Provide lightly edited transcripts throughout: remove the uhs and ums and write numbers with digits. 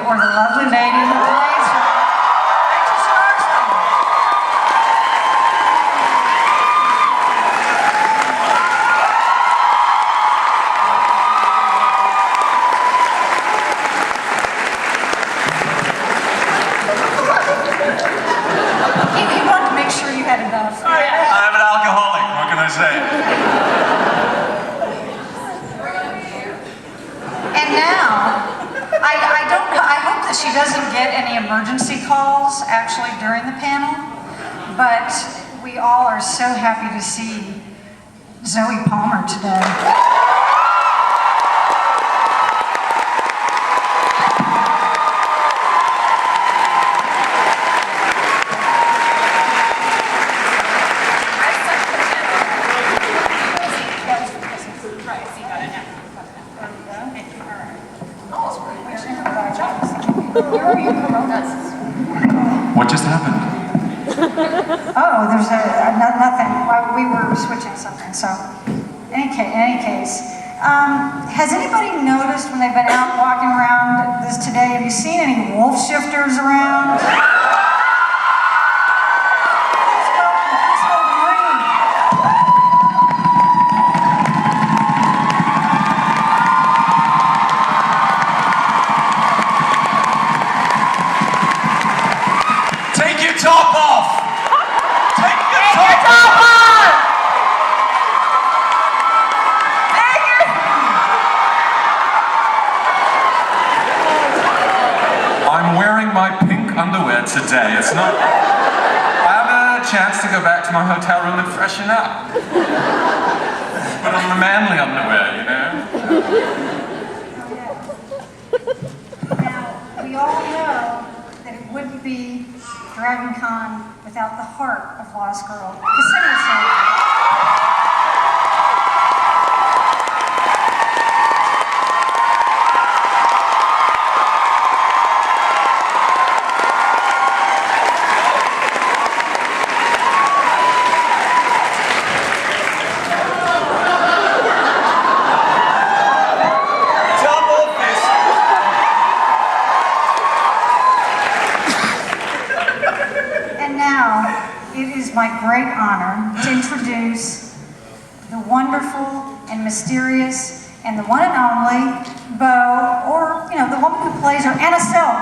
or the lovely lady who plays her, Rachel Skarsten. He wanted to make sure you had enough. I'm an alcoholic, what can I say? And now, I hope that she doesn't get any emergency calls actually during the panel, but we all are so happy to see Zoe Palmer today. What just happened? Oh, there's nothing. We were switching something. So, in any case, has anybody noticed when they've been out walking around this today? Have you seen any wolf shifters around? Top off! Take your top off! I'm wearing my pink underwear today. It's not... I have a chance to go back to my hotel room and freshen up. Put on the manly underwear, you know? Now, we all know that it wouldn't be Dragon Con without the heart of Lost Girl, Ksenia. My great honor to introduce the wonderful and mysterious and the one and only Bo, or, you know, the woman who plays her, Anna Silk.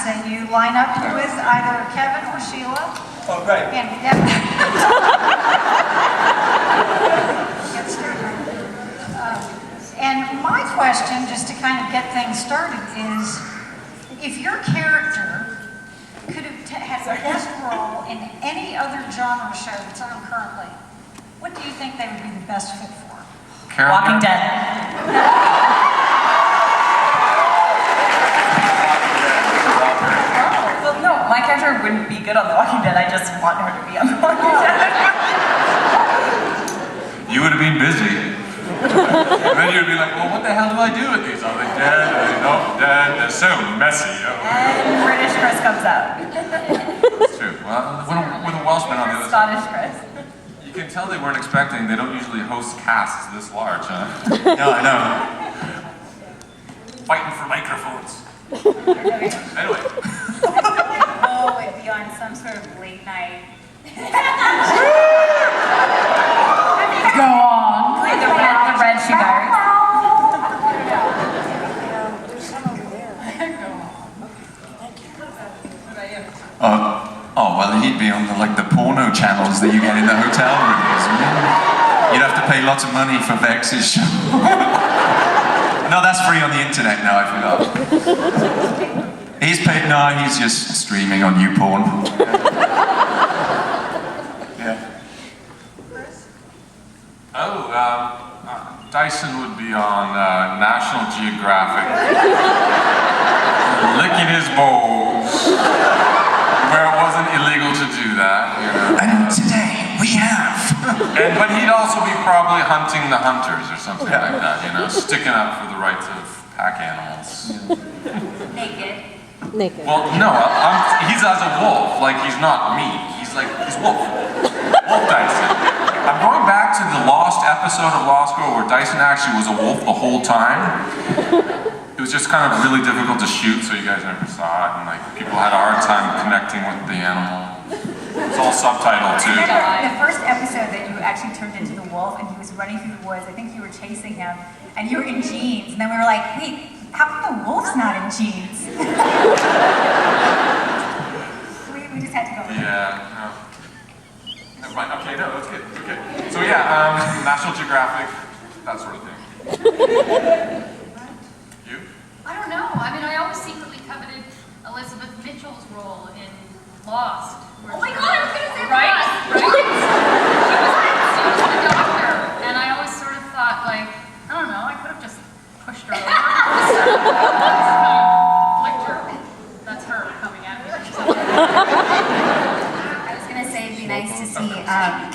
That you line up with either Kevin or Sheila. Oh, right. And, and my question, just to kind of get things started, is if your character could have had the best role in any other genre show that's on currently, what do you think they would be the best fit for? Walking Dead. My character wouldn't be good on The Walking Dead, I just want her to be on The Walking Dead. You would have been busy. And then you'd be like, well, what the hell do I do with these? Are they dead? Are they not dead? They're so messy. And British Kris comes out. It's true. Well, with a Welshman on the other side. Scottish Kris. You can tell they weren't expecting, they don't usually host casts this large, huh? No, I know. Fighting for microphones. Anyway. Oh, it'd be on some sort of late night. Go on. Like the Red Shoe Diaries. Oh, well, he'd be on the porno channels that you get in the hotel rooms. You'd have to pay lots of money for Vex's show. No, that's free on the internet now, I forgot. He's paid, no, he's just streaming on YouPorn. Dyson would be on National Geographic, licking his balls, where it wasn't illegal to do that, you know. And today, we have. But he'd also be probably hunting the hunters or something like that, you know, sticking up for the rights of pack animals. Naked. Well, no, he's as a wolf, like he's not me. He's wolf. Wolf Dyson. I'm going back to the lost episode of Lost Girl where Dyson actually was a wolf the whole time. It was just kind of really difficult to shoot, so you guys never saw it, and like people had a hard time connecting with the animal. It's all subtitled too. The first episode that you actually turned into the wolf and he was running through the woods, I think you were chasing him, and you were in jeans, and then we were like, wait, how come the wolf's not in jeans? we just had to go with it. Yeah, no. Never mind. Okay, no, that's good. Okay. So yeah, National Geographic, that sort of thing. You? I don't know. I mean, I always secretly coveted Elizabeth Mitchell's role in Lost. Oh my God, I was gonna say Right? that. She was the doctor, and I always sort of thought, like, I don't know, I could have just pushed her over. Licked her. That's her coming at me. I was gonna say it'd be nice to see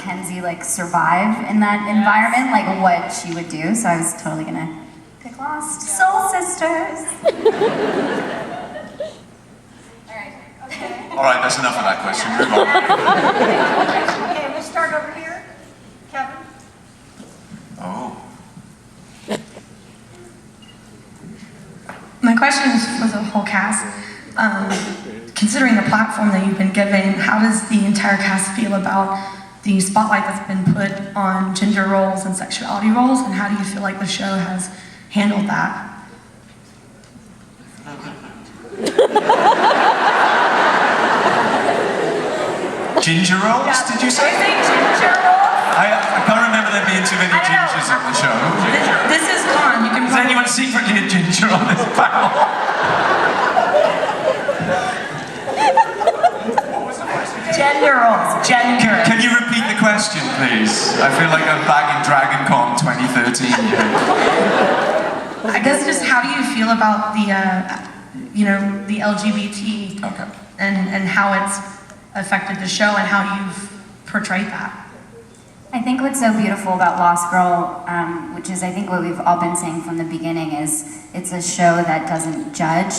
Kenzi like survive in that environment, like what she would do. So I was totally gonna pick Lost. Soul Sisters. All right, that's enough of that question. Move on. Okay, we'll start over here. Kevin? Oh. My question is for the whole cast. Considering the platform that you've been given, how does the entire cast feel about the spotlight that's been put on gender roles and sexuality roles, and how do you feel like the show has handled that? Ginger rolls, did you say? Ginger roll? I can't remember there being too many gingers on the show. This is fun. You can Is anyone secretly a ginger on this panel? Gender roles. Gender. Can you repeat the question, please? I feel like I'm back in DragonCon 2013. I guess just how do you feel about the, the LGBT and how it's affected the show and how you've portrayed that? I think what's so beautiful about Lost Girl, which is I think what we've all been saying from the beginning, is it's a show that doesn't judge.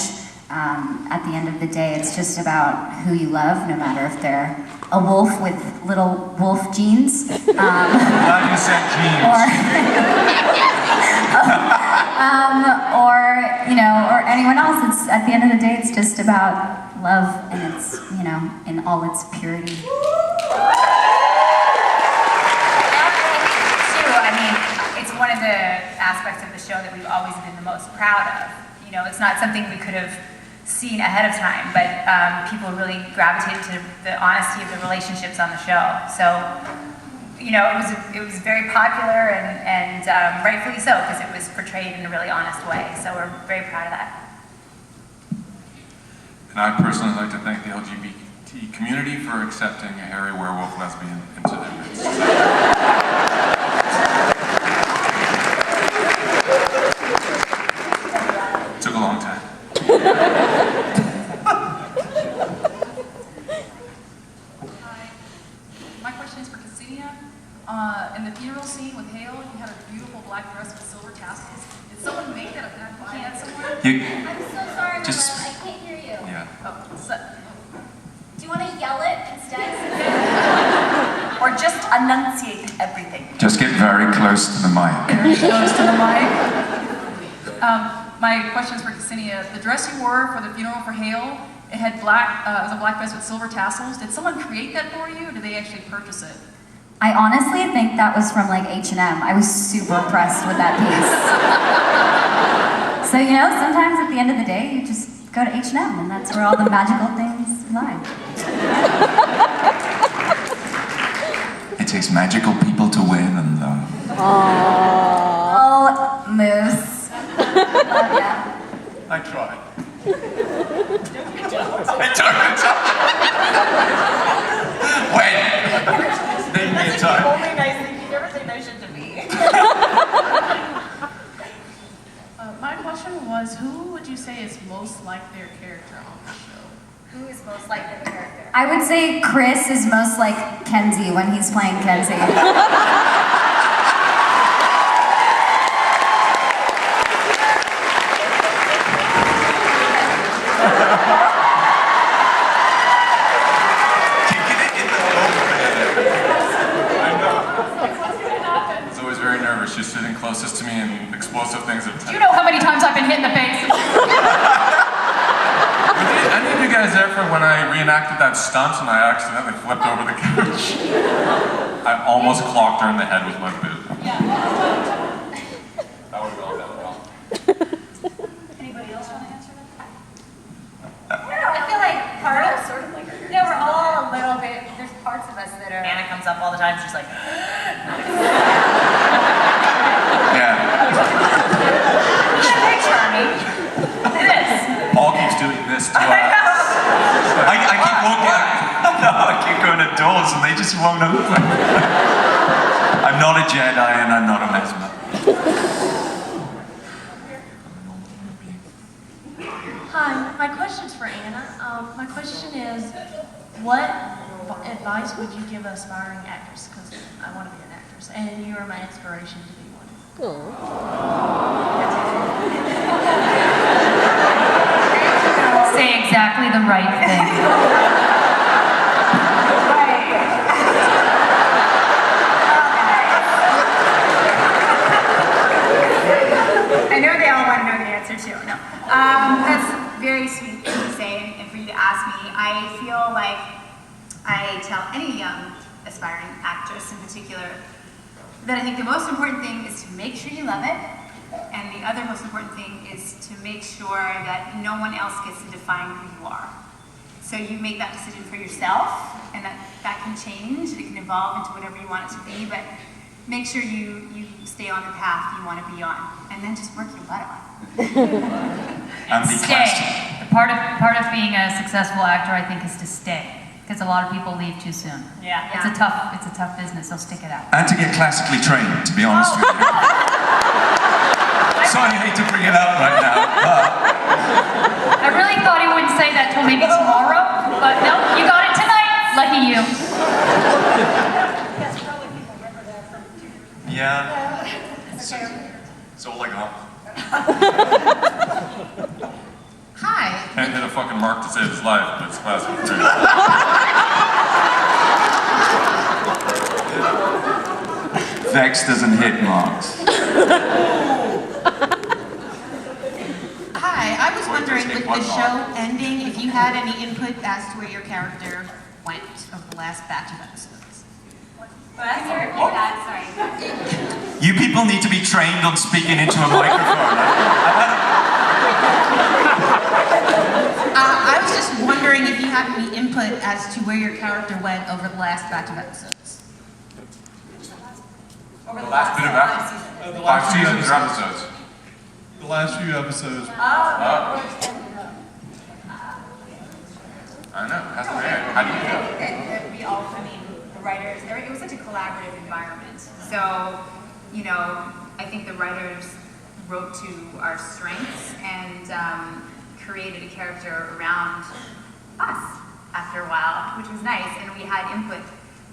At the end of the day, it's just about who you love, no matter if they're a wolf with little wolf genes. Glad you said jeans. Or anyone else. It's at the end of the day, it's just about love, and it's in all its purity. I mean, it's one of the aspects of the show that we've always been the most proud of. You know, it's not something we could have seen ahead of time, but people really gravitated to the honesty of the relationships on the show. So, it was very popular and rightfully so, because it was portrayed in a really honest way. So we're very proud of that. And I personally like to thank the LGBT community for accepting a hairy werewolf lesbian into their midst. It took a long time. Hi. My question is for Ksenia. In the funeral scene with Hale, you had a beautiful black dress with silver tassels. Did someone make that can somewhere? I'm so sorry, Just- I can't hear you. Yeah. Do you want to yell it instead? Or just enunciate everything. Just get very close to the mic. Very close to the mic. My question is for Ksenia. The dress you wore for the funeral for Hale, it had it was a black dress with silver tassels. Did someone create that for you, or did they actually purchase it? I honestly think that was from like H&M. I was super impressed with that piece. So sometimes at the end of the day, you just go to H&M, and that's where all the magical things lie. It takes magical people to win, and Oh, Moose. Love ya. I tried. I don't. When? Name me a time. Only nice thing you never say no shit to me. most like their character on the show? Who is most like the character? I would say Kris is most like Kenzi when he's playing Kenzi. Zoe's very nervous. She's sitting closest to me and explosive things have Do you know how many times I've been hit in the face? Were any of you guys there for when I reenacted that stunt and I accidentally flipped over the couch? I almost clocked her in the head with my boot. That would have gone down well. Anybody else want to answer that? I feel like part of sort of like her. No, we're all a little bit. There's parts of us that are. Anna comes up all the time, she's like, Yeah. It's very charming. it is. Paul keeps doing this to us. I keep walking. No, I keep going to doors and they just won't open. I'm not a Jedi and I'm not a mesmer. Hi, my question's for Anna. My question is, what advice would you give aspiring actors? Because I want to be an actress, and you are my inspiration to be one. Say exactly the right thing. I know they all want to know the answer too. No, that's very sweet thing to say and for you to ask me. I feel like I tell any young aspiring actress in particular that I think the most important thing is to make sure you love it, and the other most important thing is to make sure that no one else gets to define who you are. So you make that decision for yourself, and that can change. It can evolve into whatever you want it to be, but make sure you stay on the path you want to be on, and then just work your butt off. And be Stay. classy. Part of being a successful actor, I think, is to stay. Because a lot of people leave too soon. Yeah. It's a tough business, so stick it out. And to get classically trained, to be honest with you. Sorry, I hate to bring it up right now, but I really thought he wouldn't say that till maybe tomorrow, but no, you got it tonight. Lucky you. yeah. It's all I got. Hi. Can't hit a fucking mark to save his life, but it's classic. Vex doesn't hit marks. Hi, I was wondering with the show ending, if you had any input as to where your character went over the last batch of episodes. Sorry. You people need to be trained on speaking into a microphone. I was just wondering if you had any input as to where your character went over the last batch of episodes. The last bit of episodes. 5 seasons or episodes? The last few episodes. I know. How do you feel? We all, I mean, the writers, it was such a collaborative environment. So, you know, I think the writers wrote to our strengths and created a character around us after a while, which was nice. And we had input.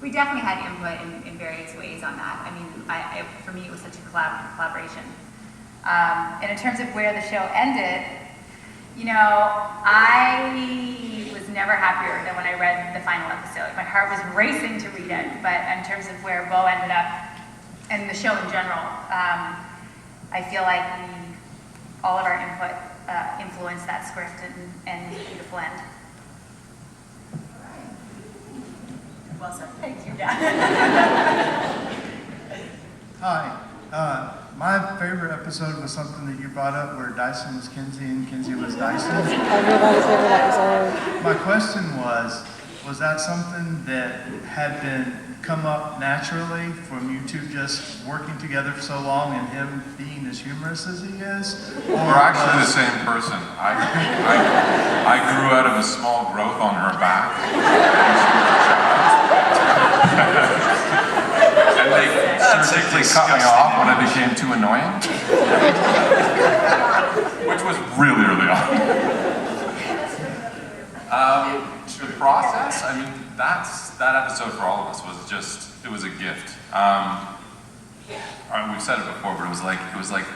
We definitely had input in various ways on that. I mean, for me, it was such a collaboration. And in terms of where the show ended, you know, I was never happier than when I read the final episode. My heart was racing to read it, but in terms of where Bo ended up, and the show in general, I feel like all of our input influenced that script and the beautiful end. Well said. Thank you. Yeah. Hi. My favorite episode was something that you brought up where Dyson was Kenzi and Kenzi was Dyson. Everybody's favorite episode. My question was that something that had come up naturally from you two just working together for so long and him being as humorous as he is? We're actually the same person. I grew out of a small growth on her back. And surgically cut me off when I became too annoying. Which was really early on. The process, I mean, that episode for all of us was just, it was a gift. We've said it before, but it was like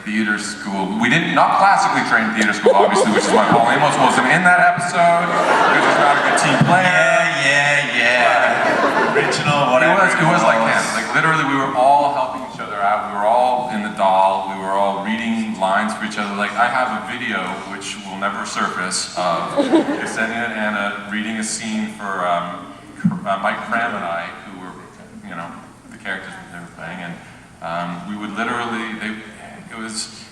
theater school. We didn't, not classically trained theater school, obviously, which is why Paul Amos wasn't in that episode, because he's not a good team player. Yeah. Original, whatever. It was like him. Like literally, we were all helping each other out. We were all in the doll. We were all reading lines for each other. Like I have a video, which will never surface, of Ksenia and Anna reading a scene for Mike Cram and I, who were, the characters that they were playing, and we would literally, it was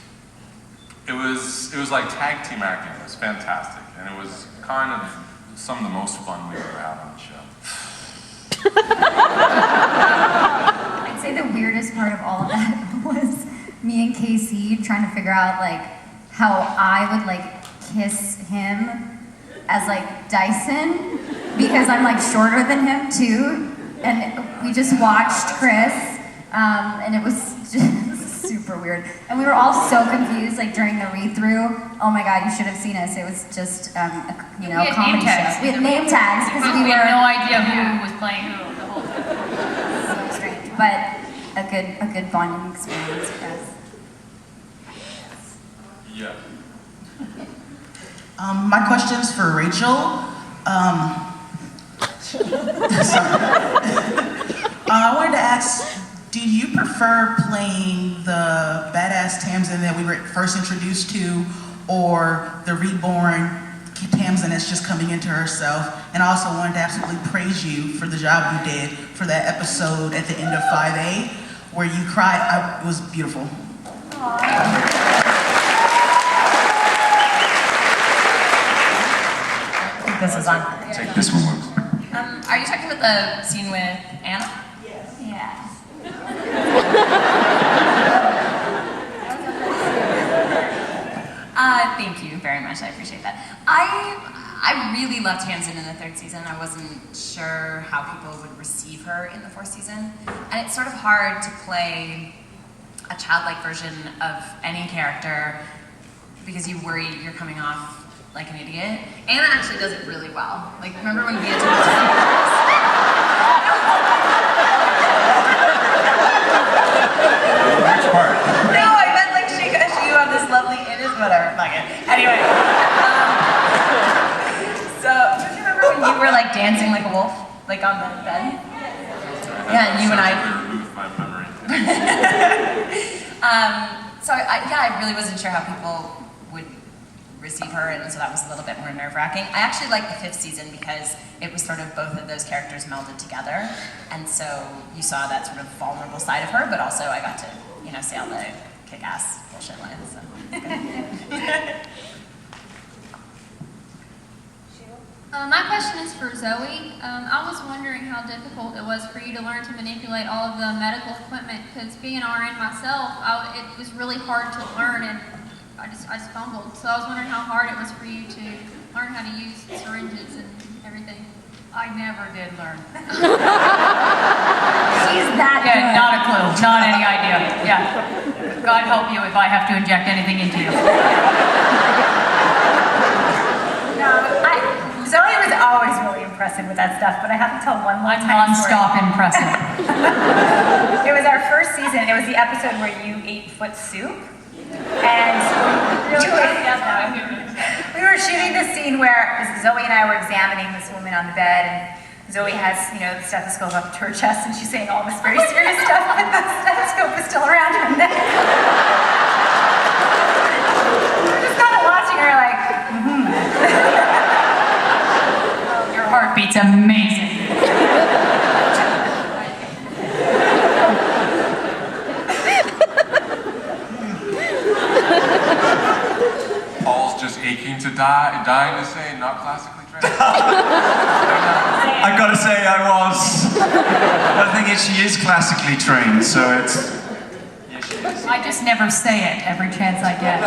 like tag team acting. It was fantastic, and it was kind of some of the most fun we've ever had on the show. I'd say the weirdest part of all of that was me and Casey trying to figure out like how I would like kiss him as like Dyson, because I'm like shorter than him too, and we just watched Kris, and it was just super weird, and we were all so confused like during the read-through. Oh my god, you should have seen us. It was just a comedy show. We had name tags because we had were no idea who was playing who the whole time. So strange, but a good bonding experience for us. Yeah. My question's for Rachel. I wanted to ask, do you prefer playing the badass Tamsin that we were first introduced to, or the reborn Tamsin that's just coming into herself? And I also wanted to absolutely praise you for the job you did for that episode at the end of 5A, where you cried. It was beautiful. This is on. Take this one. Are you talking about the scene with Anna? Yeah. Thank you very much. I appreciate that. I really loved Tamsin in the 3rd season. I wasn't sure how people would receive her in the 4th season, and it's sort of hard to play a childlike version of any character because you worry you're coming off like an idiot. Anna actually does it really well. Like, remember when we had to Which part? No, I meant like you have this lovely, it is whatever, fuck it. Anyway, so do you remember when you were like dancing like a wolf, like on the bed? Yeah, and you and I removed my memory. So I really wasn't sure how people would receive her, and so that was a little bit more nerve-wracking. I actually liked the 5th season because it was sort of both of those characters melded together, and so you saw that sort of vulnerable side of her, but also I got to, say all the kick-ass bullshit lines. So. My question is for Zoe. I was wondering how difficult it was for you to learn to manipulate all of the medical equipment, because being an RN myself, it was really hard to learn, and I just fumbled. So I was wondering how hard it was for you to learn how to use syringes and everything. I never did learn. She's that good. Yeah, not a clue, not any idea. Yeah. God help you if I have to inject anything into you. Zoe was always really impressive with that stuff, but I have to tell one more time. Non-stop impressive. It was our first season. It was the episode where you ate foot soup. And we were shooting this scene where Zoe and I were examining this woman on the bed, and Zoe has, the stethoscope up to her chest, and she's saying all this very serious stuff, but the stethoscope is still around her neck. We're just kind of watching her like, Your heartbeat's amazing. Paul's just aching to dying to say, not classically trained. I gotta say, I was. The thing is, she is classically trained, so it's. Yeah, she is. I just never say it every chance I get.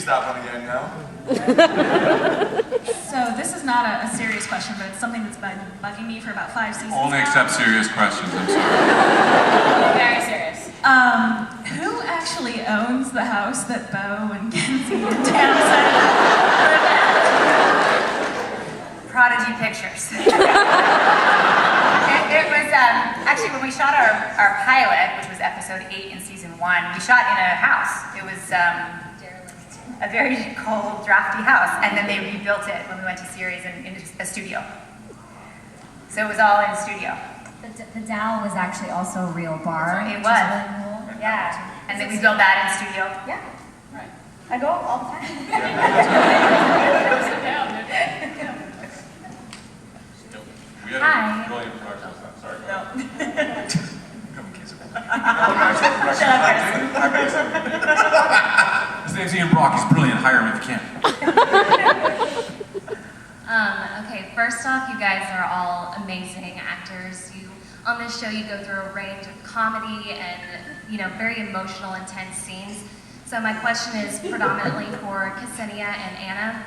use that one again now. So this is not a serious question, but it's something that's been bugging me for about 5 seasons Only now. accept serious questions, I'm sorry. Very serious. Who actually owns the house that Bo and Kenzi and Tamsin live in? Prodigy Pictures. It was, actually when we shot our pilot, which was episode 8 in season 1, we shot in a house. It was a very cold, drafty house, and then they rebuilt it when we went to series in a studio. So it was all in studio. The Dow was actually also a real bar. It which was. is really cool. Yeah. And then we built that in studio. Yeah. Right. I go all the time. We had Hi. a brilliant production. Sorry. No. Come kiss it. Shut His name's Ian Brock. He's brilliant. Hire him if you can. Okay, first off, you guys are all amazing actors. On this show, you go through a range of comedy and, very emotional, intense scenes. So my question is predominantly for Ksenia and Anna.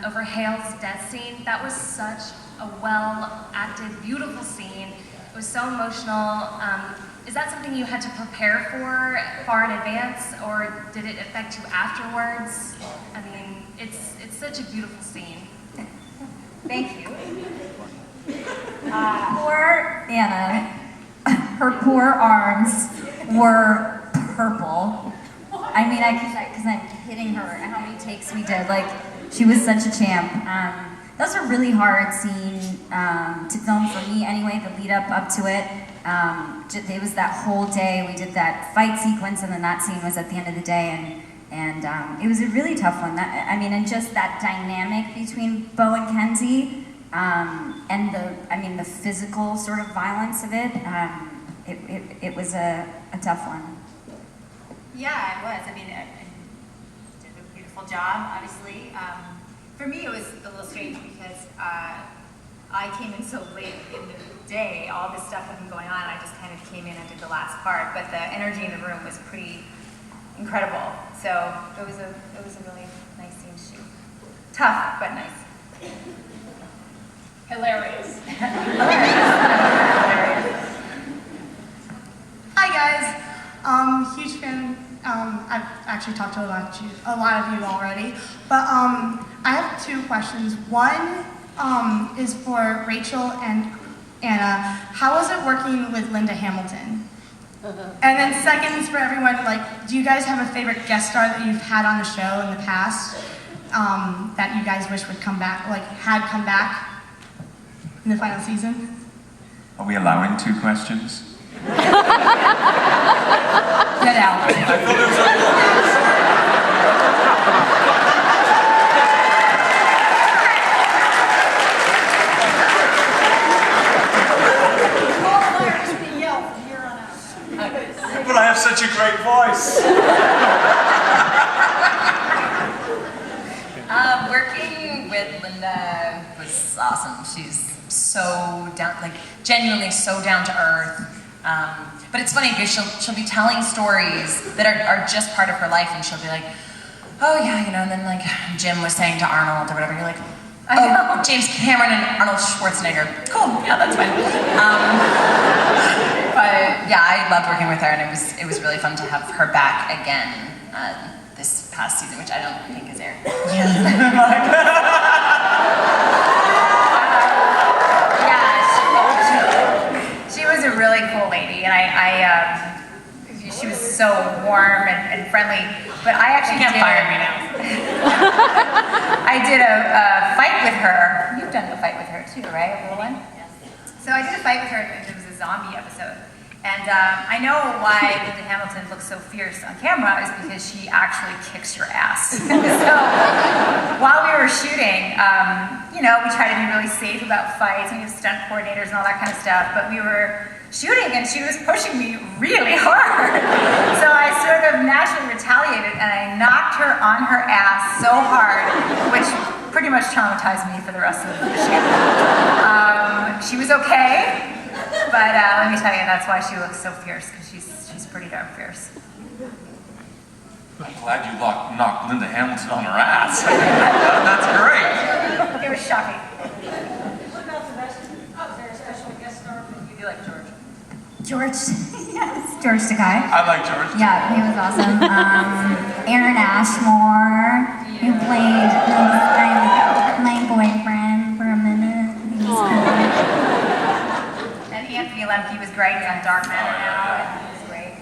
Over Hale's death scene, that was such a well-acted, beautiful scene. It was so emotional. Is that something you had to prepare for far in advance, or did it affect you afterwards? I mean, it's such a beautiful scene. Thank you. Poor Anna, her poor arms were purple. I mean, because I'm hitting her, how many takes we did, she was such a champ. That was a really hard scene to film for me anyway, the lead up to it. It was that whole day, we did that fight sequence, and then that scene was at the end of the day, and it was a really tough one. And just that dynamic between Bo and Kenzi, and the physical sort of violence of it, it was a tough one. Yeah, it was. I mean, I did a beautiful job, obviously. For me, it was a little strange because I came in so late in the day. All this stuff had been going on. I just kind of came in and did the last part, but the energy in the room was pretty incredible. So it was a really nice scene to shoot. Tough, but nice. Hilarious. Hi guys, huge fan. I've actually talked to a lot of you already, but I have 2 questions. One is for Rachel and Anna. How was it working with Linda Hamilton? And then second is for everyone, do you guys have a favorite guest star that you've had on the show in the past that you guys wish would come back, had come back in the final season? Are we allowing 2 questions? Get out. But I have such a great voice. Working with Linda was awesome. She's so genuinely so down to earth. But it's funny because she'll be telling stories that are just part of her life, and she'll be like, oh yeah, and then Jim was saying to Arnold or whatever, you're like, oh, James Cameron and Arnold Schwarzenegger. Cool, yeah, that's fine. But yeah, I loved working with her, and it was really fun to have her back again this past season, which I don't think is aired. She was a really cool lady, and she was so warm and friendly. But I actually can't fire me now. I did a fight with her. You've done a fight with her too, right? A little one? Yes. So I did a fight with her, and it was a zombie episode. And I know why Linda Hamilton looks so fierce on camera is because she actually kicks your ass. So while we were shooting, we try to be really safe about fights, and we have stunt coordinators and all that kind of stuff, but we were shooting and she was pushing me really hard. So I sort of naturally retaliated and I knocked her on her ass so hard, which pretty much traumatized me for the rest of the shoot. She was okay. But let me tell you, that's why she looks so fierce, because she's pretty darn fierce. I'm glad you knocked Linda Hamilton on her ass. That's great. It was shocking. What about the rest? Oh, is there a special guest star? You do like George. George, yes, George Takei. I like George. Yeah, he was awesome. Aaron Ashmore, who played my boyfriend for a minute. He was cool. And Anthony Lemke was great on Dark Matter now. And he was great.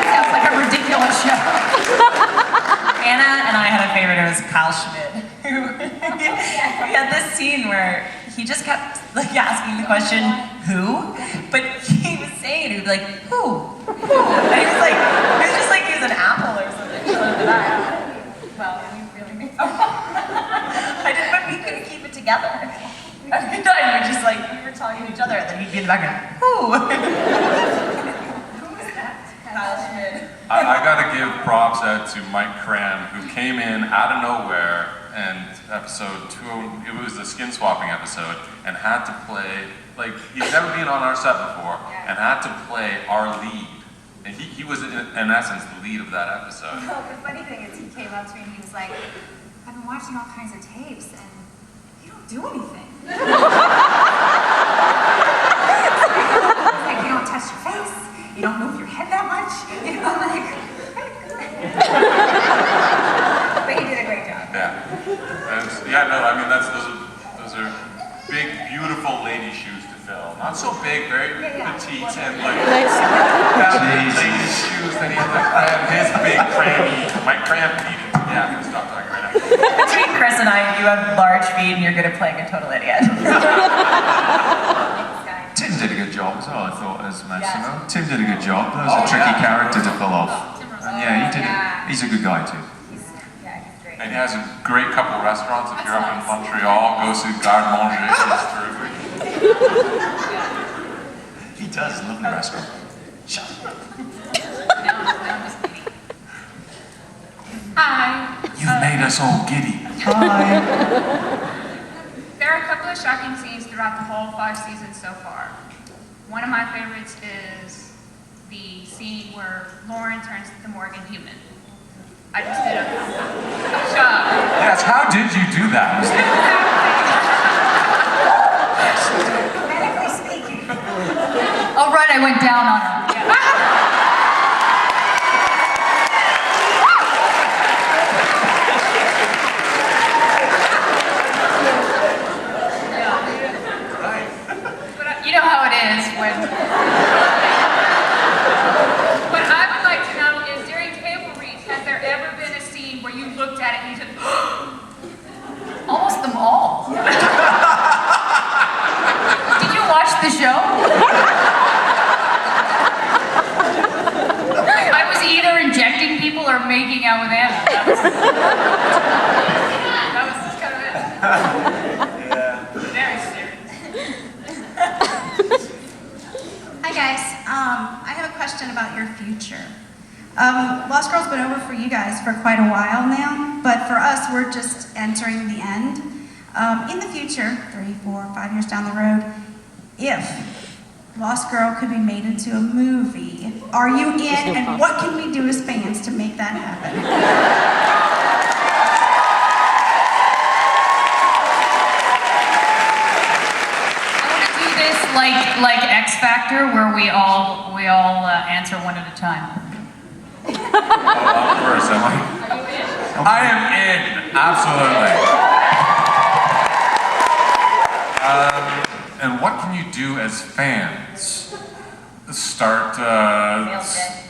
Sounds like a ridiculous show. Anna and I had a favorite. It was Kyle Schmidt. We had this scene where he just kept like asking the question, "Who?" But he was saying, he would be like, "Who?" And he was like, it was just like he was an apple or something. Well, you really made I didn't, but we couldn't keep it together. Every time we just like we were talking to each other, and then he'd be in the background, "Who?" Who was that? Kyle Schmidt. I gotta give props out to Mike Cram, who came in out of nowhere and episode 2, it was the skin swapping episode, and had to play, like, he's never been on our set before, and had to play our lead. And he was, in essence, the lead of that episode. No, the funny thing is he came up to me and he was like, I've been watching all kinds of tapes and you don't do anything. Like, you don't touch your face, you don't move your head that much, you know, like. But he did a great job. Yeah, no, I mean, those are big, beautiful lady shoes to fill. Not so big, very petite, and like, lady shoes that he had to cram his big crammy, my cram feet. Yeah, I'm gonna stop talking right now. Between Kris and I, you have large feet and you're good at playing a total idiot. Tim did a good job as well, I thought, as Massimo. Tim did a good job. That was a tricky character to pull off. And yeah, he did it. He's a good guy too. And he has a great couple restaurants. If you're up in Montreal, go to Garde Manger. It's terrific. He does, lovely restaurant. Shut up. Hi. You've made us all giddy. Hi. There are a couple of shocking scenes throughout the whole 5 seasons so far. One of my favorites is the scene where Lauren turns the Morgan human. I just did a shock. Yes, how did you do that? Medically speaking. Oh, right, I went down on her. But you know how it is when... What I would like to know is during table reads, has there ever been a scene where you looked at it and you said, Almost them all. Did you watch the show? I was either injecting people or making out with Anna. That was just kind of it. Very serious. Hi guys, I have a question about your future. Lost Girl's been over for you guys for quite a while now, but for us, we're just entering the end. In the future, 3, 4, 5 years down the road, if Lost Girl could be made into a movie, are you in, and what can we do as fans to make that happen? Like X Factor, where we all answer one at a time. First, am I? I am in, absolutely. And what can you do as fans? Start. Male to J.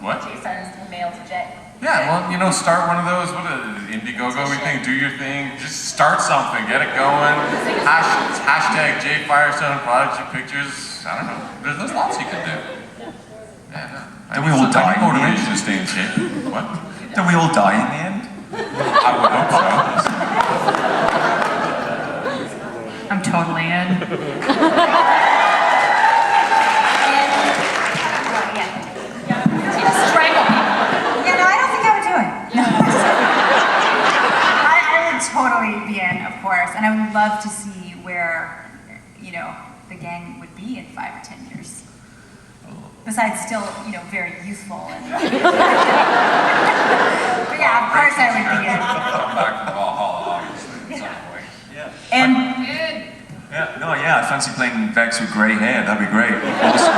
What? Jason's male to J. Yeah, well, you know, start one of those. What Indiegogo thing? Do your thing. Just start something. Get it going. Hashtag J Firestone Prodigy Pictures. I don't know. There's lots you can do. Yeah. Don't we all die in the motivation end? to stay in shape. What? Don't we all die in the end? I would hope so. I'm totally in. Strangle people. Yeah, no, I don't think I would do it. I would totally be in, of course, and I would love to see where, you know, the gang would be in 5 or 10 years. besides still, you know, very youthful. And but yeah, of course I would be it. Come back from Valhalla, obviously, at some point. Yeah. And I fancy playing Vex with grey hair. That'd be great. Awesome.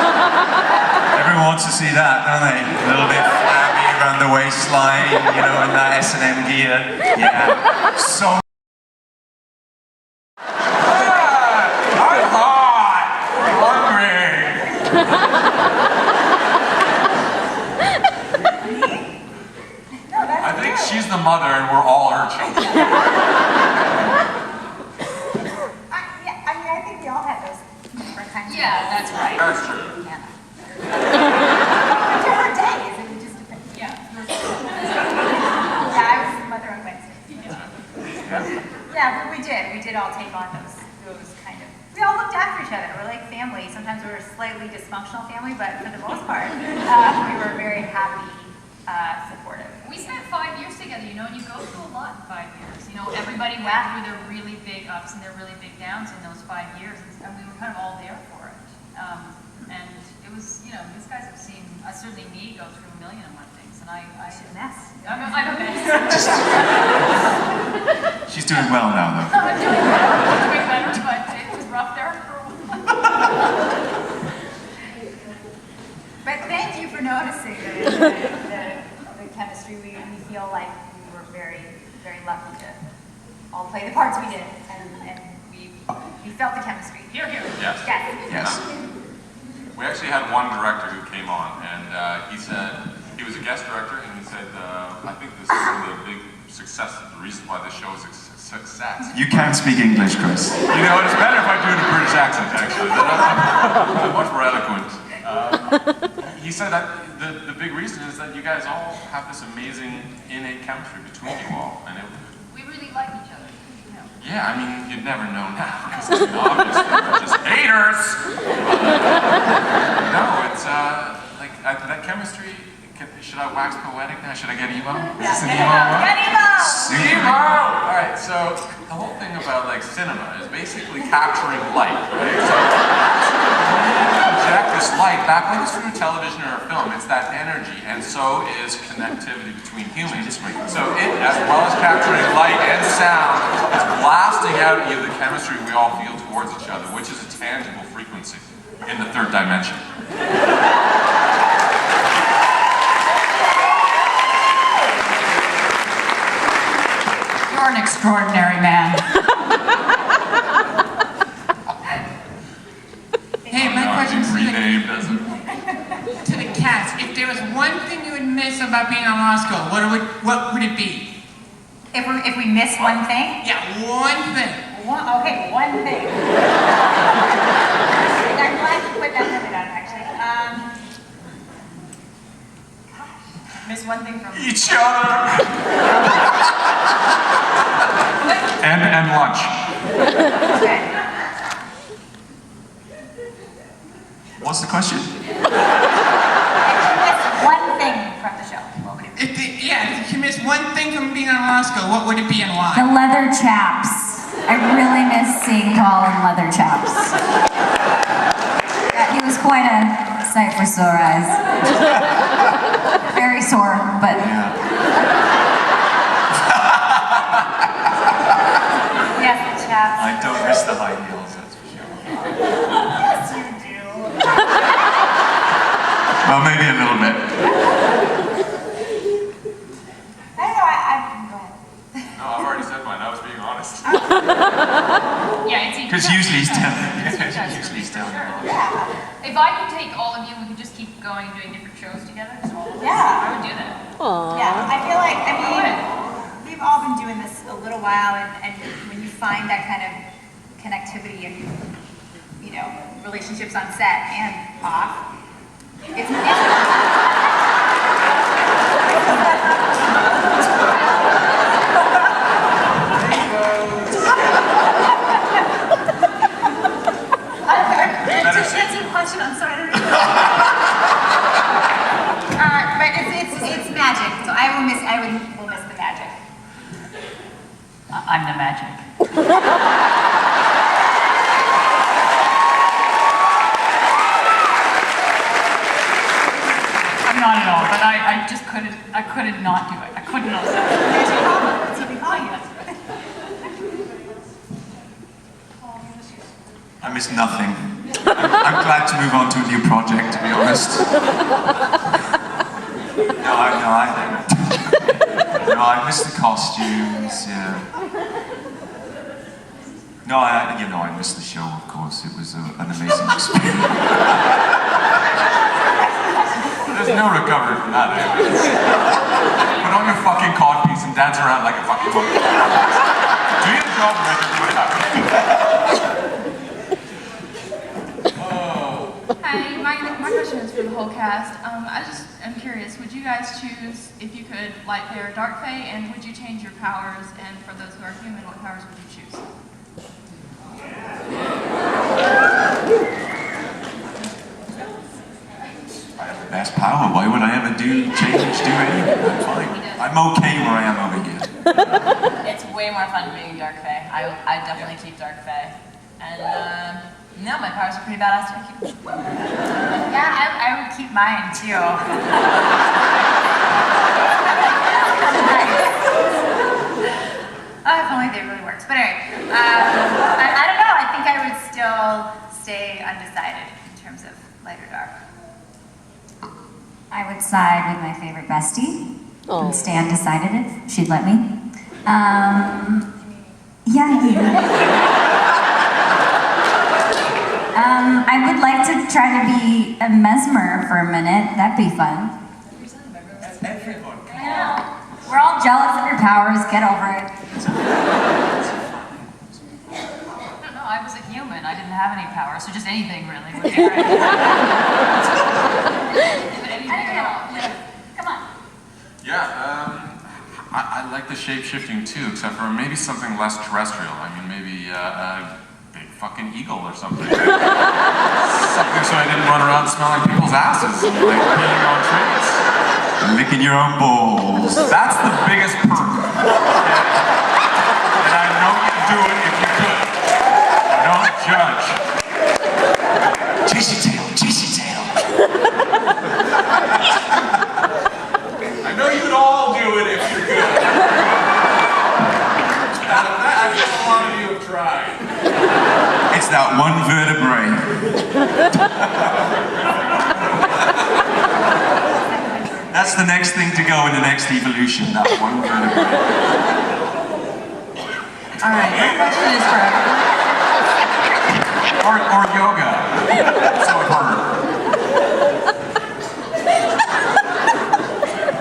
Everyone wants to see that, don't they? A little bit flabby around the waistline, you know, in that S&M gear. Yeah. So. I'm hot! Hungry! I think she's the mother and we're all her children. I think we all had those different kinds of Yeah, that's right. That's true. different days, and it just depends. Yeah. Yeah, I was the mother on Wednesday. Yeah, but we did all take on those kind of, we all looked after each other. We're like family. Sometimes we were a slightly dysfunctional family, but for the most part, we were very happy, supportive. We spent 5 years together, you know, and you go through a lot in 5 years. You know, everybody went through their really big ups and their really big downs in those 5 years, and we were kind of all there for it. And it was, you know, these guys have seen, certainly me, go through a million and one things, and I'm a mess. She's doing well now, though. I'm doing better, but it was rough there for a while. But thank you for noticing the chemistry. We feel like we were very, very lucky to all play the parts we did, and we felt the chemistry. Here. Yes. Yes. We actually had one director who came on, and he said, he was a guest director, and he said, I think this is one of the big successes, the reason why this show is a success. You can speak English, Kris. You know, it's better if I do it in a British accent, actually. I'm much more eloquent. He said that the big reason is that you guys all have this amazing innate chemistry between you all, and We really like each other. yeah, I mean, you'd never know now, because obviously we're just haters. No, it's like that chemistry. Should I wax poetic now? Should I get emo? Is this an emo one? Get emo! Emo! All right, so the whole thing about like cinema is basically capturing light, right? So when you project this light back, whether it's through television or a film, it's that energy, and so is connectivity between humans. So it, as well as capturing light and sound, is blasting out at you the chemistry we all feel towards each other, which is a tangible frequency in the third dimension. You're an extraordinary man. Hey, my question's Renamed as a to the cast. If there was one thing you would miss about being on law school, what would it be? If we miss one thing? Yeah, one thing. One thing. I'm glad you put that limit on, actually. Miss one thing from each other. and lunch. Okay. What's the question? If you missed one thing from the show, what would it be? If you miss one thing from being on law school, what would it be and why? The leather chaps. I really miss seeing Paul in leather chaps. He was quite a sight for sore eyes. Very sore, but... Yes, the chaps. I don't miss the high heels, that's for sure. Yes, you do. Well, maybe a little bit. I don't know, go ahead. No, I've already said mine. I was being honest. Yeah, it's Because usually he's telling me. If I could take all of you, we could just keep going and doing different shows together. Just all of us. Yeah. I would do that. Yeah, I feel like, we've all been doing this a little while, and when you find that kind of connectivity and, you know, relationships on set and off, it's question, I'm sorry. But it's magic. So we'll miss the magic. I'm the magic. not at all. But I just couldn't. I couldn't not do it. I couldn't not. I miss nothing. I'm glad to move on to a new project, to be honest. No, I miss the costumes, yeah. No, I miss the show, of course. It was an amazing experience. There's no recovery from that, Amos. Put on your fucking codpiece and dance around like a fucking monkey. Do your job and make everybody happy. Hi, my question is for the whole cast. I'm curious, would you guys choose if you could light fae or dark fae, and would you change your powers? And for those who are human, what powers would you choose? I have the best power. Why would I ever do anything? I'm fine. I'm okay where I am over here. It's way more fun being dark fae. I definitely keep dark fae. And no, my powers are pretty badass to keep. Yeah, I would keep mine too. If only they really worked. But anyway, I don't know. I think I would still stay undecided in terms of light or dark. I would side with my favorite bestie and stay undecided if she'd let me. I would like to try to be a mesmer for a minute. That'd be fun. We're all jealous of your powers. Get over it. I don't know, I was a human. I didn't have any power, so just anything really would be great. Come on. Yeah, I like the shape-shifting too, except for maybe something less terrestrial. I mean, maybe a big fucking eagle or something. Something so I didn't run around smelling people's asses and like peeing on trees. Licking your own balls. That's the biggest perk. And I know you'd do it if you could. Don't judge. Chase your tail, chase your tail. I know you'd all do it if you could. I guess a lot of you have tried. It's that one vertebrae. That's the next thing to go in the next evolution, that one vertebrae. All right, my question is for everyone. Or yoga. So I've heard.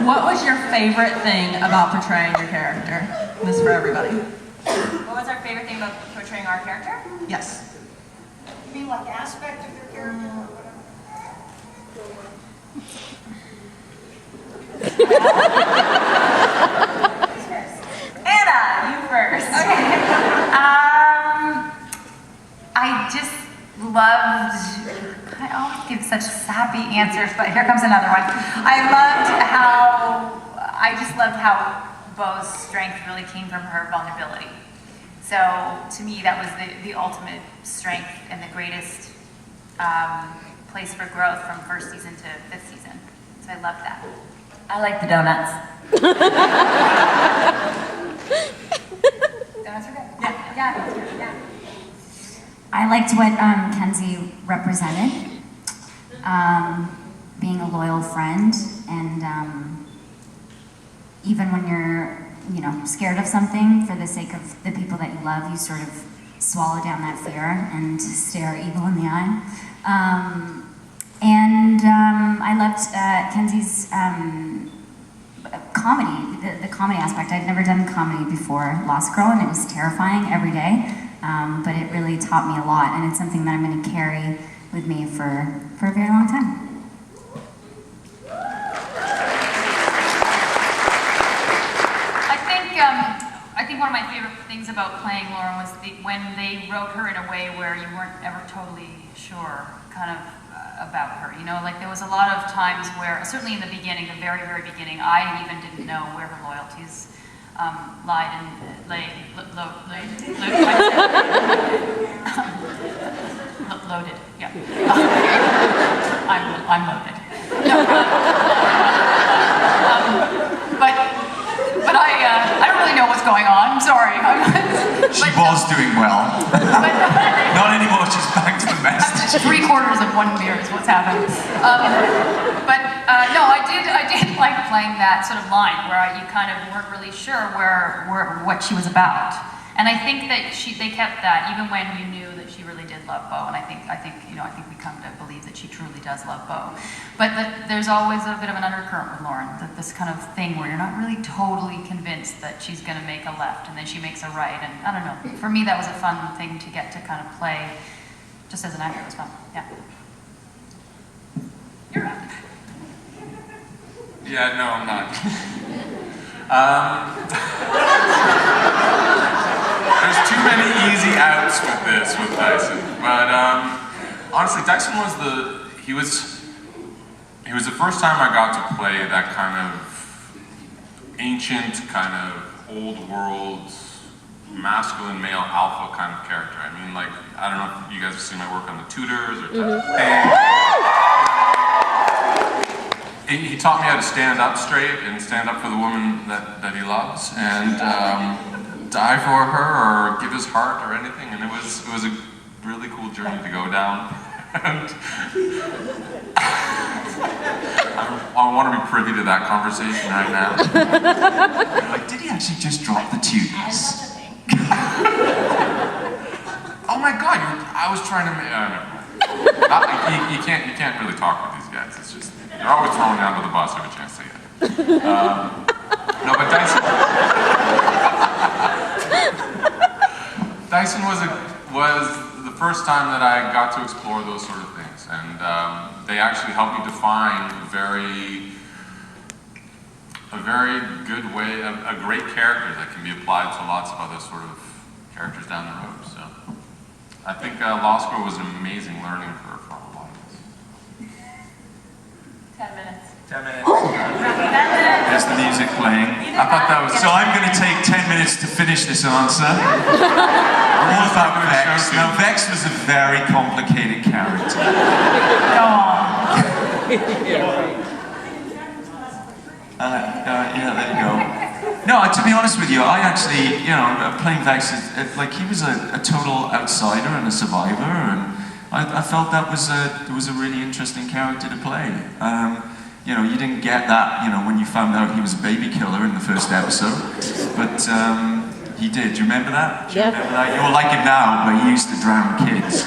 What was your favorite thing about portraying your character? This is for everybody. What was our favorite thing about portraying our character? Yes. You mean like aspect of your character or whatever? Anna, you first. Okay. I just loved, I always give such sappy answers, but here comes another one. I just loved how Beau's strength really came from her vulnerability. So to me, that was the ultimate strength and the greatest place for growth from first season to fifth season. So I loved that. I like the donuts. Donuts are good. Yeah. I liked what Kenzi represented, being a loyal friend, and even when you're, scared of something for the sake of the people that you love, you sort of swallow down that fear and stare evil in the eye. I loved Kenzi's comedy, the comedy aspect. I'd never done comedy before Lost Girl, and it was terrifying every day. But it really taught me a lot, and it's something that I'm going to carry with me for a very long time. I think one of my favorite things about playing Lauren was when they wrote her in a way where you weren't ever totally sure, kind of about her. Like there was a lot of times where, certainly in the beginning, the very, very beginning, I even didn't know where her loyalties lied and loaded, yeah. I'm loaded. No, She was doing well. Not anymore, she's back to the message. 3/4 of one beer is what's happened. No, I did like playing that sort of line where you kind of weren't really sure what she was about. And I think that they kept that even when you knew that she really did love Bo. And I think we come to believe that she truly does love Bo. But there's always a bit of an undercurrent with Lauren, this kind of thing where you're not really totally convinced that she's going to make a left and then she makes a right. And I don't know. For me, that was a fun thing to get to kind of play. Just as an actor, it was fun. Yeah. You're up. Yeah, no, I'm not. There's too many easy outs with Dyson. But honestly, Dyson was the first time I got to play that kind of ancient, kind of old world, masculine male alpha kind of character. I mean, like, I don't know if you guys have seen my work on The Tudors or He taught me how to stand up straight and stand up for the woman that he loves and die for her or give his heart or anything. And it was a really cool journey to go down. And I want to be privy to that conversation right now. Like, did he actually just drop the Tudors? Oh my God! I was trying to make. You can't really talk with these guys. It's just they're always throwing me under the bus every chance they get. No, but Dyson was the first time that I got to explore those sort of things, and they actually helped me define a very good way, a great character that can be applied to lots of other sort of characters down the road. So I think law school was an amazing learning curve for a lot of us. 10 minutes. 10 minutes. There's the music playing. I thought that was. So I'm going to take 10 minutes to finish this answer. All about Vex. Now, Vex was a very complicated character. Yeah, there you go. No, to be honest with you, I actually, playing Vex, like he was a total outsider and a survivor, and I felt that was a really interesting character to play. You didn't get that, when you found out he was a baby killer in the first episode, but he did. Do you remember that? Do you remember that? You're like him now, but he used to drown kids.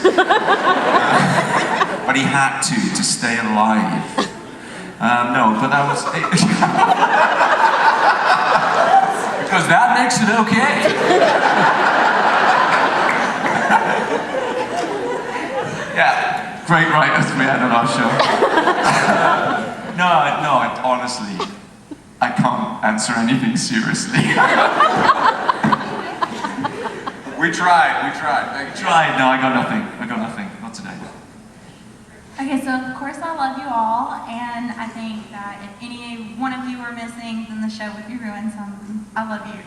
But he had to stay alive. No, but that was... Because that makes it okay. Yeah, great writers we had on our show. No, honestly, I can't answer anything seriously. We tried. No, I got nothing. Not today. Okay, so of course I love you all, and I think that if any one of you were missing, then the show would be ruined, so I love you.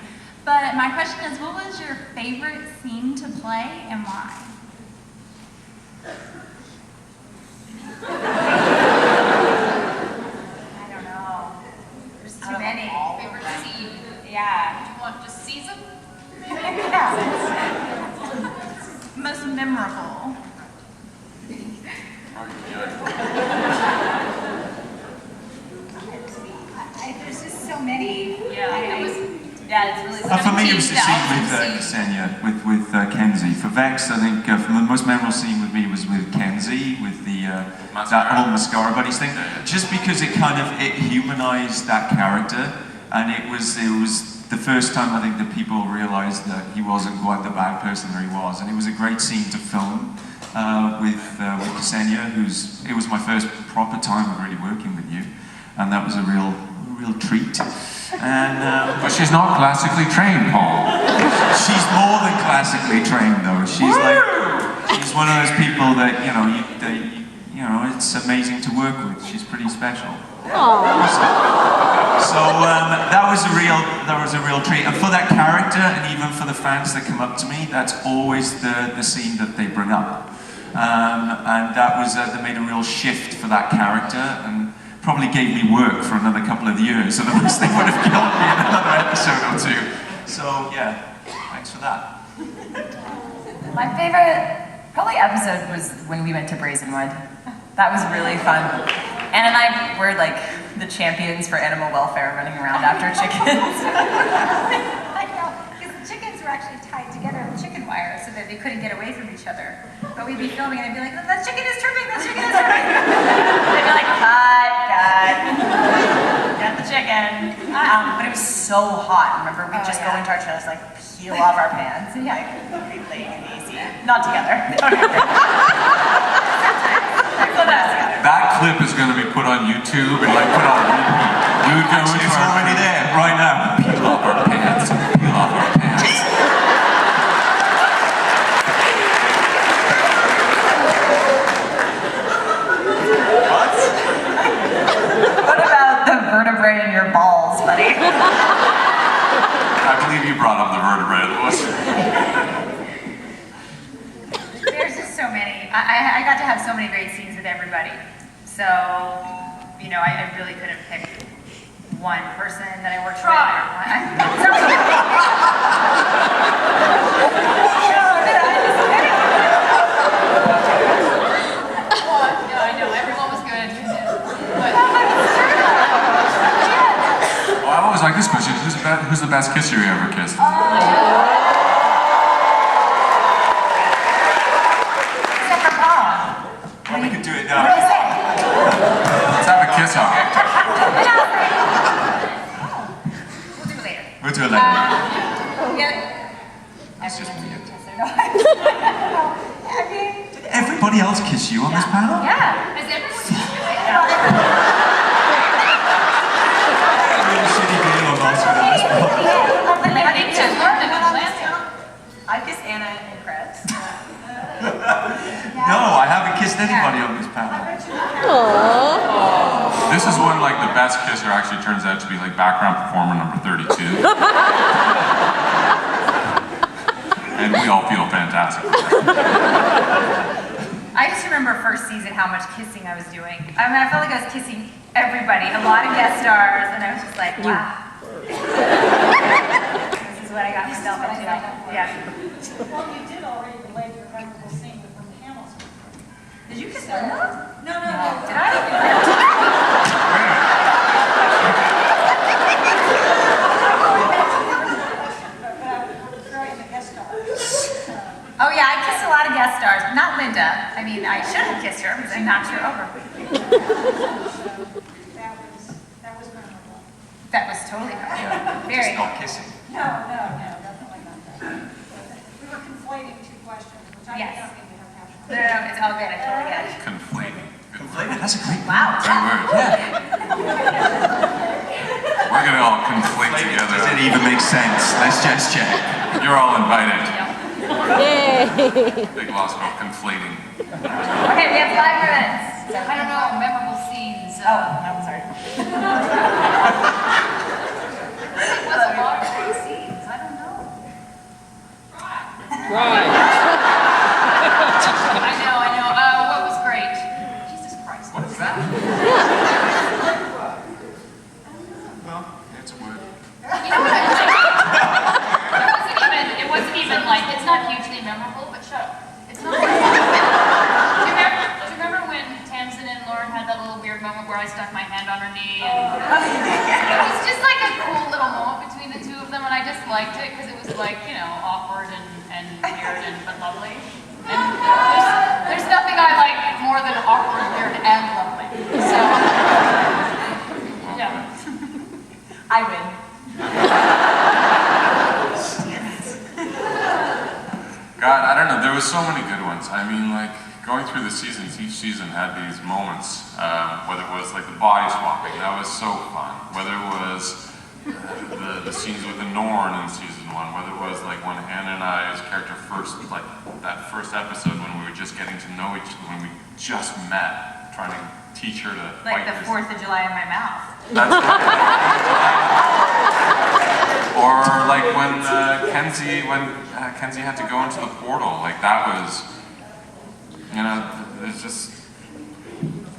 But my question is, what was your favorite scene to play, and why? I don't know. There's too many. Favorite scene? Yeah. Do you want just season? Most memorable. There's just so many. Yeah, it's really. For me, it was the scene with Ksenia, with Kenzi. For Vex, I think the most memorable scene with me was with Kenzi, with that whole mascara buddies thing. Just because it humanized that character, and it was the first time I think that people realized that he wasn't quite the bad person that he was, and it was a great scene to film with Ksenia, it was my first proper time of really working with you, and that was a real treat. And but she's not classically trained, Paul. She's more than classically trained, though. She's one of those people that it's amazing to work with. She's pretty special. So that was a real treat, and for that character, and even for the fans that come up to me, that's always the scene that they bring up, and that made a real shift for that character, and probably gave me work for another couple of years, otherwise they would have killed me in another episode or two. So yeah, thanks for that. My favorite probably episode was when we went to Brazenwood. That was really fun. Anne and I were like the champions for animal welfare, running around after chickens. I know, because the chickens were actually tied together with chicken wire so that they couldn't get away from each other. But we'd be filming and I'd be like, that chicken is tripping, that chicken is tripping. They'd be like, cut. Get the chicken. But it was so hot. Remember, we'd just go into our chairs, like peel off our pants and like be lazy. Not together. That clip is going to be put on YouTube and like put on repeat. We would go into It's already there, right now. Peel off our pants. Peel off our pants. What about the vertebrae in your balls, buddy? I believe you brought up the vertebrae, Louis. There's just so many. I got to have so many great scenes with everybody. So, you know, I really could have picked one person that I worked with. I know, everyone was good. Oh, I always like this question. Who's the best kisser you ever kissed? Well, we can do it now. Let's have a kiss off. We'll do it later. We'll do it later. Yeah. It's just weird. I mean, Did everybody else kiss you on this panel? yeah. Has everyone Really shitty deal on last week on this panel. I think to learn in Atlanta. I kissed Anna and Kris. No, I haven't kissed anybody on this panel. This is when like the best kisser actually turns out to be like background performer number 32. And we all feel fantastic. I just remember first season how much kissing I was doing. I mean, I felt like I was kissing everybody, a lot of guest stars, and I was just like, wow. This is what I got myself into. Yeah. Well, you did already relate your memorable scene with Amos. Did you kiss Linda? No. Did I? Oh yeah, I kissed a lot of guest stars, not Linda. I mean, I should have kissed her because I knocked her over. That was memorable. That was totally very. Just not kissing. No, definitely not that. We were conflating two questions, which I Yes. don't think we have happened. No, it's all good. I totally get it. Conflating. Conflated? That's a great Wow. Good word. We're gonna all conflate together. Does it even make sense? Let's just check. You're all invited. Yay! Big loss about conflating. Okay, we have 5 minutes. I don't know, memorable scenes. Oh, I'm sorry. It was a lot of great scenes. I don't know. Right. I know. What was great? Jesus Christ. What is that? Well, it's a word. You know what I like? It wasn't even like, it's not hugely memorable, but shut up. It's not. Do you remember when Tamsin and Lauren had that little weird moment where I stuck my hand on her knee? And it was just like a cool little moment between the two of them, and I just liked it because it was like, you know, awkward and weird but lovely. And there's nothing I like more than awkward, weird, and lovely. So, yeah. I win. God, I don't know. There was so many good ones. I mean, like going through the seasons, each season had these moments. Whether it was like the body swapping, that was so fun. Whether it was the scenes with the Norn in season 1. Whether it was like when Anna and I's character first, like that first episode when we were just getting to know each other, when we just met, trying to teach her to Like fight the this. 4th of July in my mouth. That's right. Or like when Kenzi had to go into the portal, like that was, you know, there's just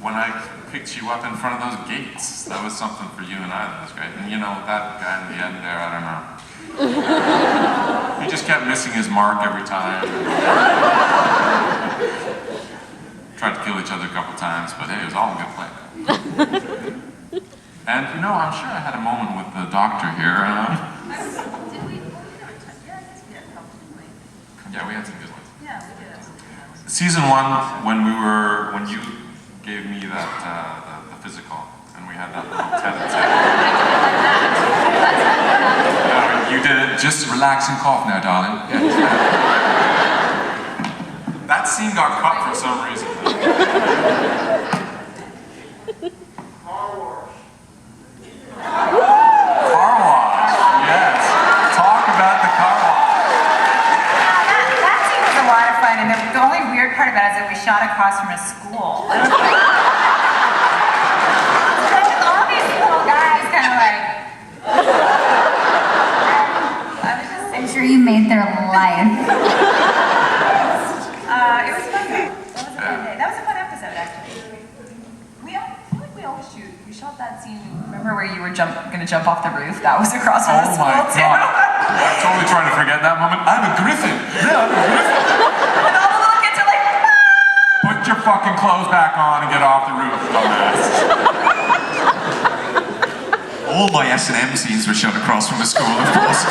when I picked you up in front of those gates. That was something for you and I. That was great. And you know, that guy in the end there, I don't know. He just kept missing his mark every time. Tried to kill each other a couple times, but hey, it was all in good fun. And you know, I'm sure I had a moment with the doctor here. Yeah, we had some good ones. Yeah, we did. Season 1, when you gave me that the physical, and we had that little tete-a-tete. You did it. Just relax and cough now, darling. Yeah. That scene got cut for some reason. Car wash. Yes. Talk about the car wash. That scene was a lot of fun, and the only weird part about it is that we shot across from a school. All these little guys kind of like. I'm sure you made their life. It was fun. That was a fun day. That was a fun episode, actually. We always shoot. We shot that scene. Remember where you were gonna jump off the roof? That was across from the Oh school my too. god. I'm totally trying to forget that moment. I'm a griffin. Yeah, I'm a griffin. And all the little kids are like, Put your fucking clothes back on and get off the roof, dumbass. All my S&M scenes were shot across from a school, of course.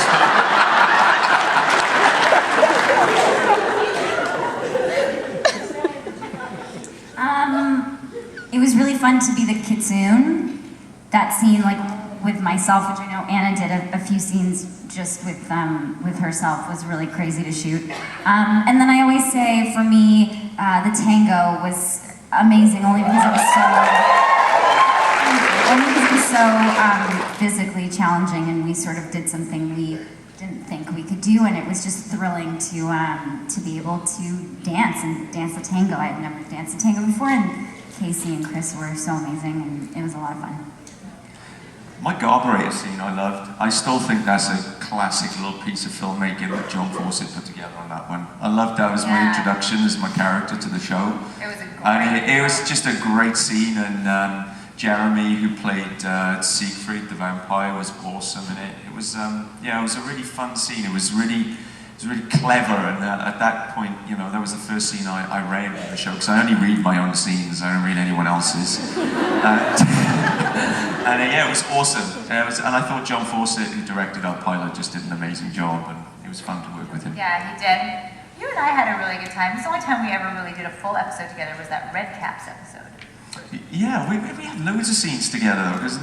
It was really fun to be the kitsune. That scene, like with myself, which I know Anna did a few scenes just with herself, was really crazy to shoot. And then I always say, for me, the tango was amazing, only because it was so physically challenging, and we sort of did something we didn't think we could do, and it was just thrilling to be able to dance the tango. I had never danced the tango before, and Casey and Kris were so amazing, and it was a lot of fun. My carburetor scene I loved. I still think that's a classic little piece of filmmaking that John Fawcett put together on that one. I loved that as my introduction as my character to the show. It was a great And it was just a great scene, and Jeremy, who played Siegfried the vampire, was awesome in it. It was it was a really fun scene. It was really clever, and at that point, you know, that was the first scene I read in the show, because I only read my own scenes, I don't read anyone else's. And it was awesome. And I thought John Fawcett, who directed our pilot, just did an amazing job, and it was fun to work with him. Yeah, he did. You and I had a really good time. The only time we ever really did a full episode together was that Red Caps episode. Yeah, we had loads of scenes together, though, because a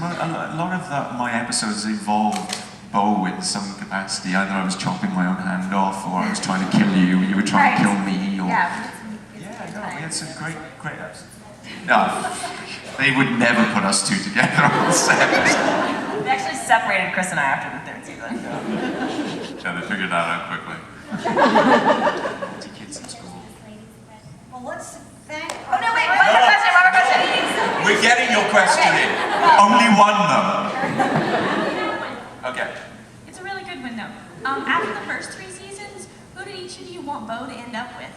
lot of my episodes involved Bo in some capacity. Either I was chopping my own hand off, or I was trying to kill you, you were trying to kill me, or... we had some great episodes. No, they would never put us two together on set. They actually separated Kris and I after the third season. Yeah, they figured that out quickly. Kids in school. Well, let's thank. Oh no, wait, one more question. We're getting your question in. Only one, though. Okay. It's a really good one, though. After the first 3 seasons, who did each of you want Bo to end up with?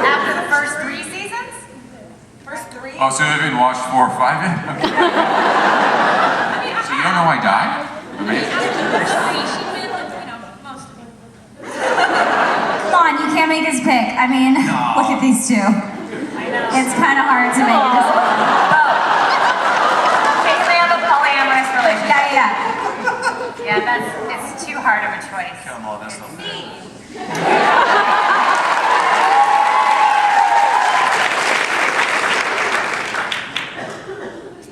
After the first 3 seasons? First 3? Oh, so you haven't watched 4 or 5 yet? Okay. So you don't know I died? Amazing. After the first 3, she went with, most of it. Come on, you can't make us pick. I mean, look at these two. It's kind of hard to make a decision. Basically, I have a polyamorous relationship. Yeah. Yeah, it's too hard of a choice. Come on, that's not fair.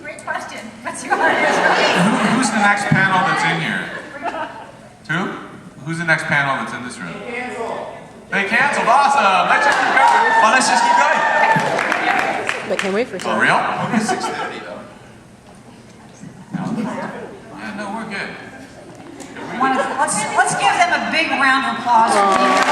Great question. What's your choice? Who's the next panel that's in here? 2? Who's the next panel that's in this room? They canceled. Awesome. Let's just keep going. Oh, let's just keep going. I can't wait for For real? Only 6:30 though. Yeah, no, we're good. Let's give them a big round of applause for being here.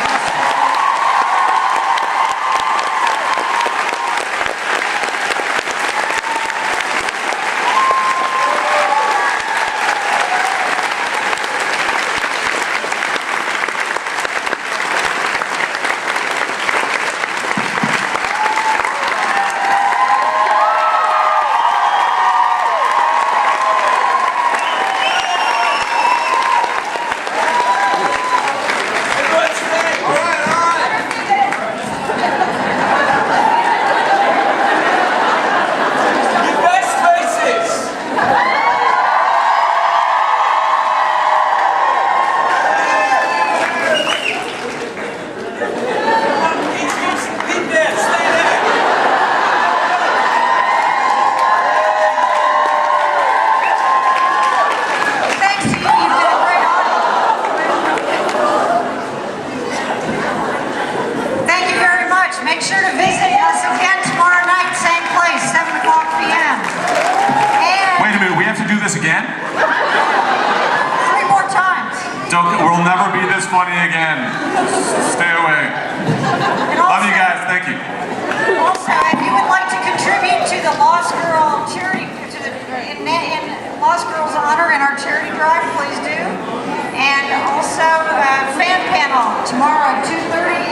is funny again. Stay away. Love you guys. Thank you. Also, if you would like to contribute to the Lost Girl charity, in Lost Girl's honor in our charity drive, please do. And also, fan panel tomorrow at 2:30.